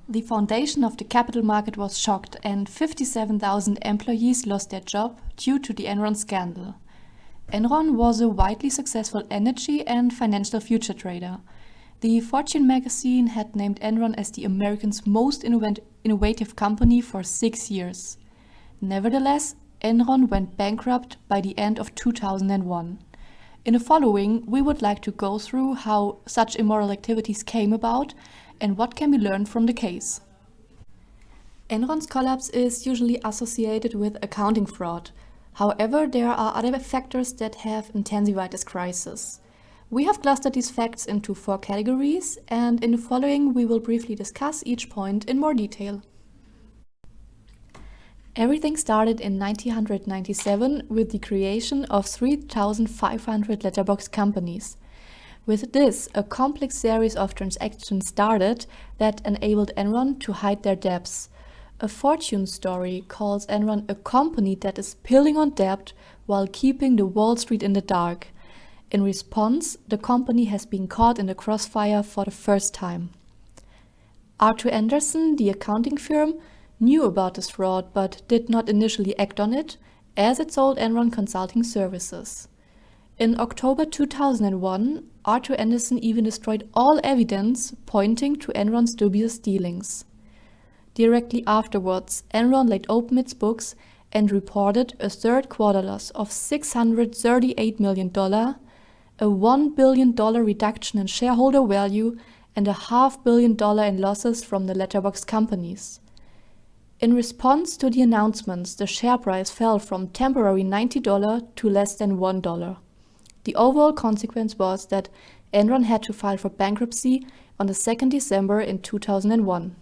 The foundation of the capital market was shocked and 57,000 employees lost their job due to the Enron scandal. Enron was a widely successful energy and financial future trader. The Fortune magazine had named Enron as the American's most innovative company for 6 years. Nevertheless, Enron went bankrupt by the end of 2001. In the following, we would like to go through how such immoral activities came about and what can be learned from the case. Enron's collapse is usually associated with accounting fraud. However, there are other factors that have intensified this crisis. We have clustered these facts into 4 categories, and in the following we will briefly discuss each point in more detail. Everything started in 1997 with the creation of 3,500 letterbox companies. With this, a complex series of transactions started that enabled Enron to hide their debts. A fortune story calls Enron a company that is piling on debt while keeping the Wall Street in the dark. In response, the company has been caught in the crossfire for the first time. Arthur Andersen, the accounting firm, knew about this fraud but did not initially act on it, as it sold Enron consulting services. In October 2001, Arthur Andersen even destroyed all evidence pointing to Enron's dubious dealings. Directly afterwards, Enron laid open its books and reported a third quarter loss of $638 million, a $1 billion reduction in shareholder value, and a $500 million in losses from the letterbox companies. In response to the announcements, the share price fell from temporary $90 to less than $1. The overall consequence was that Enron had to file for bankruptcy on the 2nd December in 2001.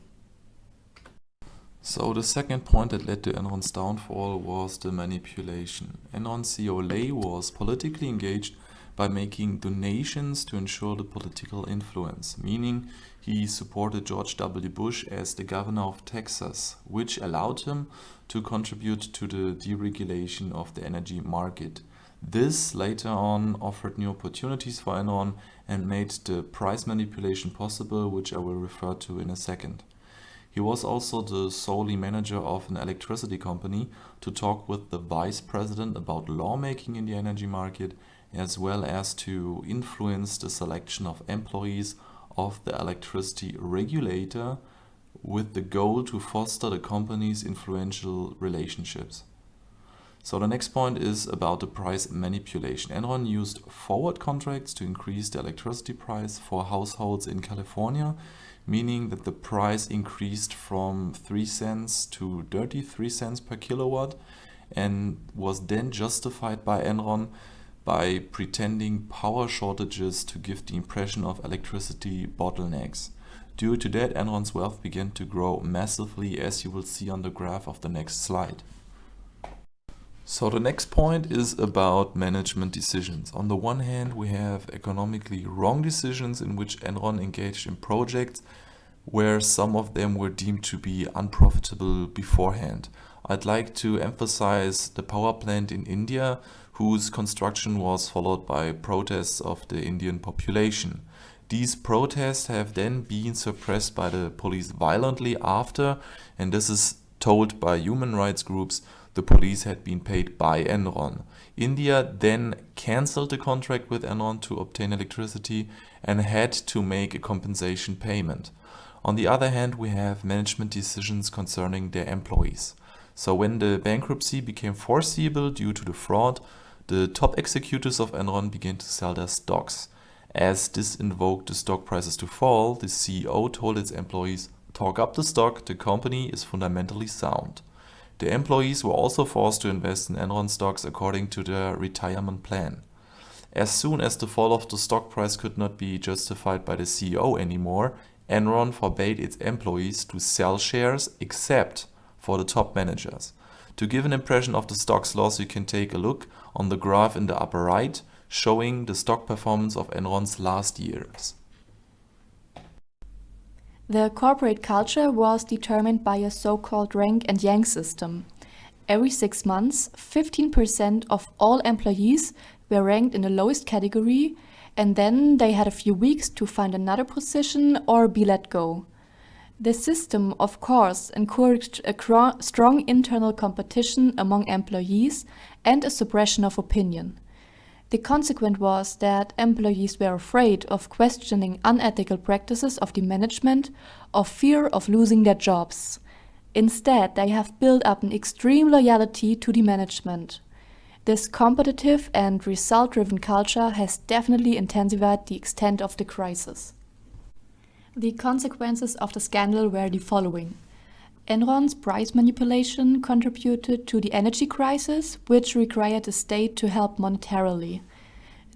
So the second point that led to Enron's downfall was the manipulation. Enron CEO Lay was politically engaged by making donations to ensure the political influence, meaning he supported George W. Bush as the governor of Texas, which allowed him to contribute to the deregulation of the energy market. This later on offered new opportunities for Enron and made the price manipulation possible, which I will refer to in a second. He was also the solely manager of an electricity company to talk with the vice president about lawmaking in the energy market, as well as to influence the selection of employees of the electricity regulator with the goal to foster the company's influential relationships. So the next point is about the price manipulation. Enron used forward contracts to increase the electricity price for households in California, meaning that the price increased from 3 cents to 33 cents per kilowatt and was then justified by Enron by pretending power shortages to give the impression of electricity bottlenecks. Due to that, Enron's wealth began to grow massively, as you will see on the graph of the next slide. So the next point is about management decisions. On the one hand, we have economically wrong decisions in which Enron engaged in projects where some of them were deemed to be unprofitable beforehand. I'd like to emphasize the power plant in India, whose construction was followed by protests of the Indian population. These protests have then been suppressed by the police violently after, and this is told by human rights groups, the police had been paid by Enron. India then cancelled the contract with Enron to obtain electricity and had to make a compensation payment. On the other hand, we have management decisions concerning their employees. So when the bankruptcy became foreseeable due to the fraud, the top executives of Enron began to sell their stocks. As this invoked the stock prices to fall, the CEO told its employees, "Talk up the stock, the company is fundamentally sound." The employees were also forced to invest in Enron stocks according to their retirement plan. As soon as the fall of the stock price could not be justified by the CEO anymore, Enron forbade its employees to sell shares except for the top managers. To give an impression of the stock's loss, you can take a look on the graph in the upper right, showing the stock performance of Enron's last years. The corporate culture was determined by a so-called rank and yank system. Every 6 months, 15% of all employees were ranked in the lowest category, and then they had a few weeks to find another position or be let go. The system, of course, encouraged a strong internal competition among employees and a suppression of opinion. The consequence was that employees were afraid of questioning unethical practices of the management, of fear of losing their jobs. Instead, they have built up an extreme loyalty to the management. This competitive and result-driven culture has definitely intensified the extent of the crisis. The consequences of the scandal were the following. Enron's price manipulation contributed to the energy crisis, which required the state to help monetarily.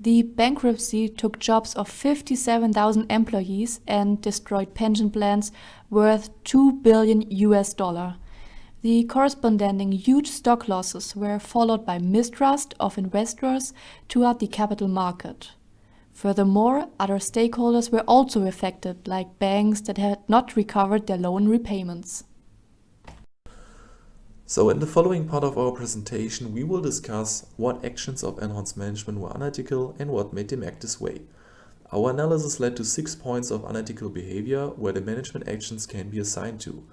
The bankruptcy took jobs of 57,000 employees and destroyed pension plans worth $2 billion. The corresponding huge stock losses were followed by mistrust of investors toward the capital market. Furthermore, other stakeholders were also affected, like banks that had not recovered their loan repayments. So in the following part of our presentation, we will discuss what actions of Enron's management were unethical and what made them act this way. Our analysis led to 6 points of unethical behavior where the management actions can be assigned to.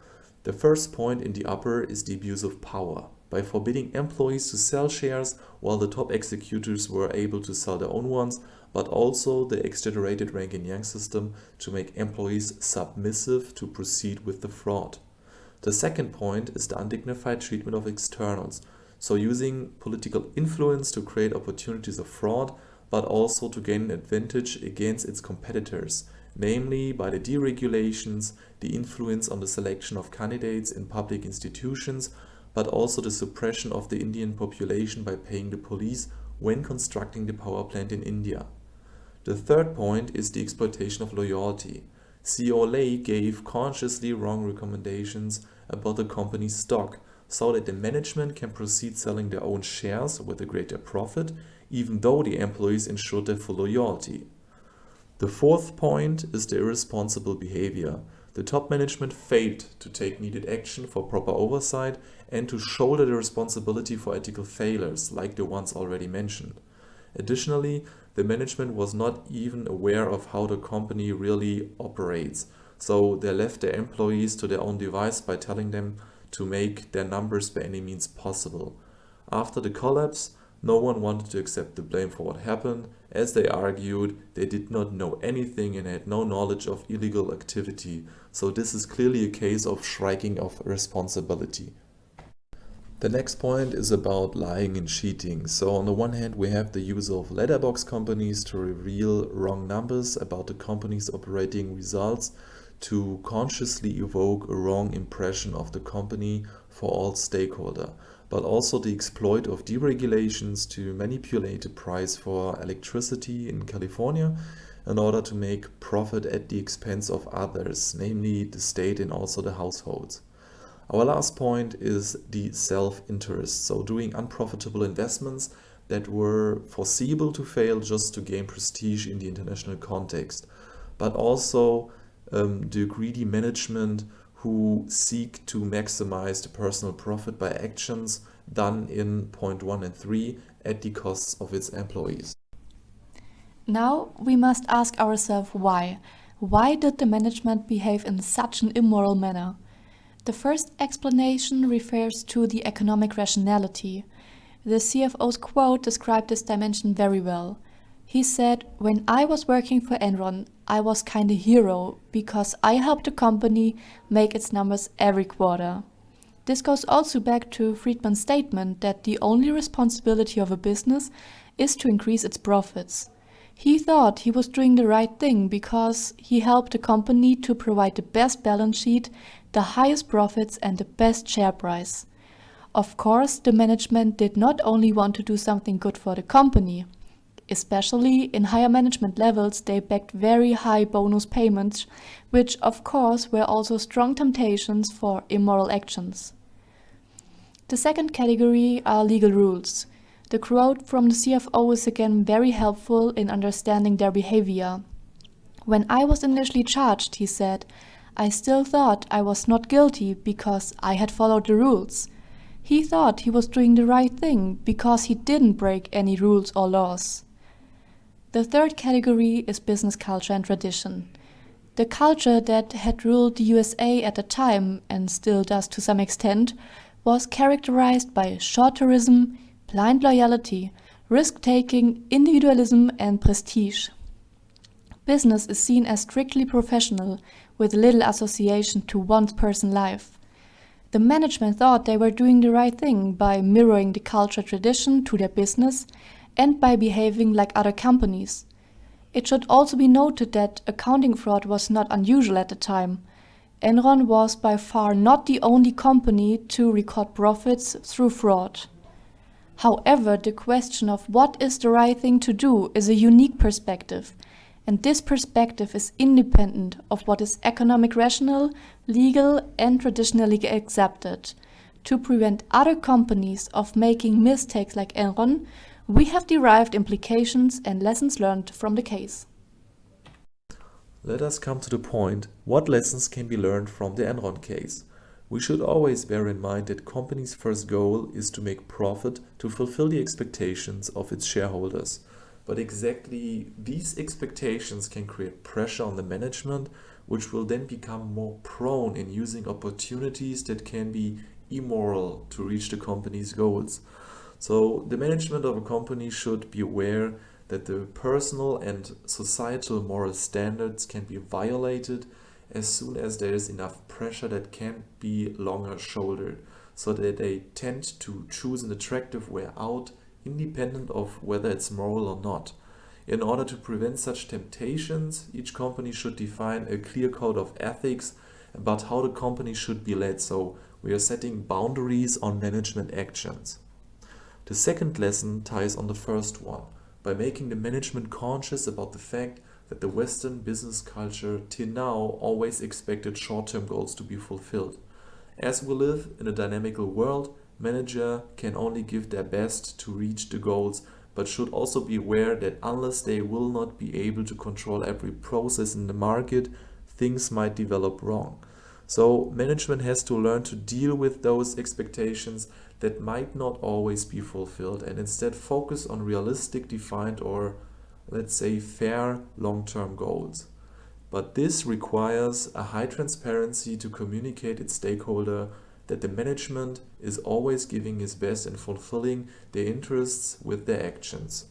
The first point in the upper is the abuse of power, by forbidding employees to sell shares while the top executives were able to sell their own ones, but also the exaggerated rank-and-yang system to make employees submissive to proceed with the fraud. The second point is the undignified treatment of externals, so using political influence to create opportunities of fraud, but also to gain an advantage against its competitors, namely by the deregulations, the influence on the selection of candidates in public institutions, but also the suppression of the Indian population by paying the police when constructing the power plant in India. The third point is the exploitation of loyalty. CEO Lay gave consciously wrong recommendations about the company's stock so that the management can proceed selling their own shares with a greater profit, even though the employees ensured their full loyalty. The fourth point is the irresponsible behavior. The top management failed to take needed action for proper oversight and to shoulder the responsibility for ethical failures, like the ones already mentioned. Additionally, the management was not even aware of how the company really operates, so they left their employees to their own device by telling them to make their numbers by any means possible. After the collapse, no one wanted to accept the blame for what happened, as they argued they did not know anything and had no knowledge of illegal activity, so this is clearly a case of shirking of responsibility. The next point is about lying and cheating. So on the one hand, we have the use of letterbox companies to reveal wrong numbers about the company's operating results to consciously evoke a wrong impression of the company for all stakeholders, but also the exploit of deregulations to manipulate the price for electricity in California in order to make profit at the expense of others, namely the state and also the households. Our last point is the self-interest, so doing unprofitable investments that were foreseeable to fail just to gain prestige in the international context, but also the greedy management who seek to maximize the personal profit by actions done in point 1 and 3 at the costs of its employees. Now we must ask ourselves why. Why did the management behave in such an immoral manner? The first explanation refers to the economic rationality. The CFO's quote described this dimension very well. He said, "When I was working for Enron, I was kind of hero because I helped the company make its numbers every quarter." This goes also back to Friedman's statement that the only responsibility of a business is to increase its profits. He thought he was doing the right thing because he helped the company to provide the best balance sheet, the highest profits and the best share price. Of course, the management did not only want to do something good for the company. Especially in higher management levels, they backed very high bonus payments, which of course were also strong temptations for immoral actions. The second category are legal rules. The quote from the CFO is again very helpful in understanding their behavior. "When I was initially charged," he said, "I still thought I was not guilty because I had followed the rules." He thought he was doing the right thing because he didn't break any rules or laws. The third category is business culture and tradition. The culture that had ruled the USA at the time, and still does to some extent, was characterized by short-termism, blind loyalty, risk-taking, individualism, and prestige. Business is seen as strictly professional, with little association to one's personal life. The management thought they were doing the right thing by mirroring the culture tradition to their business and by behaving like other companies. It should also be noted that accounting fraud was not unusual at the time. Enron was by far not the only company to record profits through fraud. However, the question of what is the right thing to do is a unique perspective, and this perspective is independent of what is economic rational, legal, and traditionally accepted. To prevent other companies of making mistakes like Enron, we have derived implications and lessons learned from the case. Let us come to the point, what lessons can be learned from the Enron case? We should always bear in mind that company's first goal is to make profit to fulfill the expectations of its shareholders. But exactly these expectations can create pressure on the management, which will then become more prone in using opportunities that can be immoral to reach the company's goals. So the management of a company should be aware that the personal and societal moral standards can be violated as soon as there is enough pressure that can't be longer shouldered, so that they tend to choose an attractive way out, independent of whether it's moral or not. In order to prevent such temptations, each company should define a clear code of ethics about how the company should be led, so we are setting boundaries on management actions. The second lesson ties on the first one, by making the management conscious about the fact that the Western business culture till now always expected short-term goals to be fulfilled. As we live in a dynamical world, managers can only give their best to reach the goals, but should also be aware that unless they will not be able to control every process in the market, things might develop wrong. So management has to learn to deal with those expectations that might not always be fulfilled and instead focus on realistic, defined, or let's say fair long-term goals. But this requires a high transparency to communicate its stakeholder that the management is always giving its best in fulfilling their interests with their actions.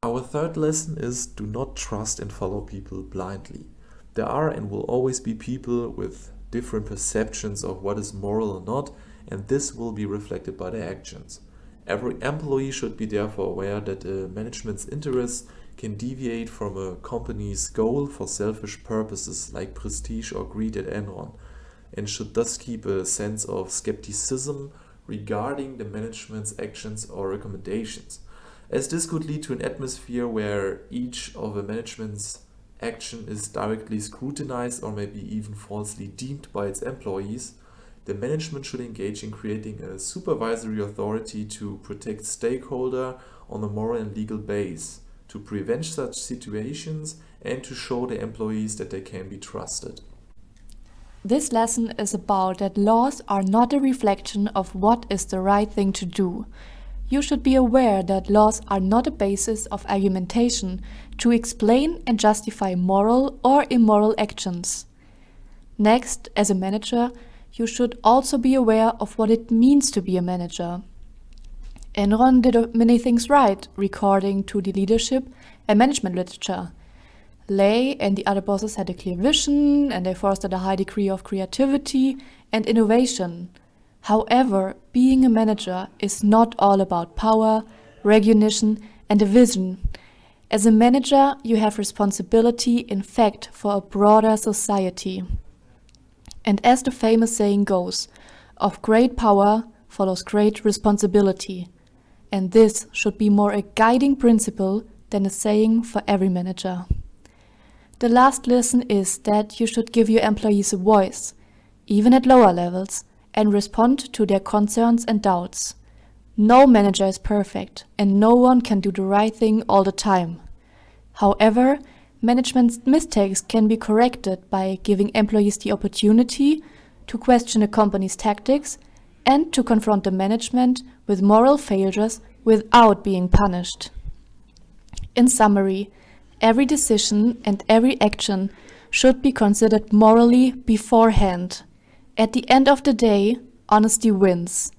Our third lesson is do not trust and follow people blindly. There are and will always be people with different perceptions of what is moral or not, and this will be reflected by their actions. Every employee should be therefore aware that the management's interests can deviate from a company's goal for selfish purposes like prestige or greed at Enron, and should thus keep a sense of skepticism regarding the management's actions or recommendations, as this could lead to an atmosphere where each of a management's action is directly scrutinized or maybe even falsely deemed by its employees. The management should engage in creating a supervisory authority to protect stakeholder on a moral and legal base, to prevent such situations and to show the employees that they can be trusted. This lesson is about that laws are not a reflection of what is the right thing to do. You should be aware that laws are not a basis of argumentation to explain and justify moral or immoral actions. Next, as a manager, you should also be aware of what it means to be a manager. Enron did many things right, according to the leadership and management literature. Lay and the other bosses had a clear vision, and they fostered a high degree of creativity and innovation. However, being a manager is not all about power, recognition, and a vision. As a manager, you have responsibility, in fact, for a broader society. And as the famous saying goes, of great power follows great responsibility. And this should be more a guiding principle than a saying for every manager. The last lesson is that you should give your employees a voice, even at lower levels, and respond to their concerns and doubts. No manager is perfect, and no one can do the right thing all the time. However, management's mistakes can be corrected by giving employees the opportunity to question a company's tactics and to confront the management with moral failures without being punished. In summary, every decision and every action should be considered morally beforehand. At the end of the day, honesty wins.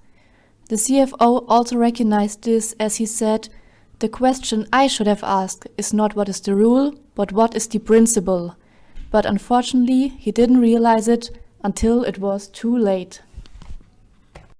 The CFO also recognized this as he said, "The question I should have asked is not what is the rule, but what is the principle." But unfortunately, he didn't realize it until it was too late.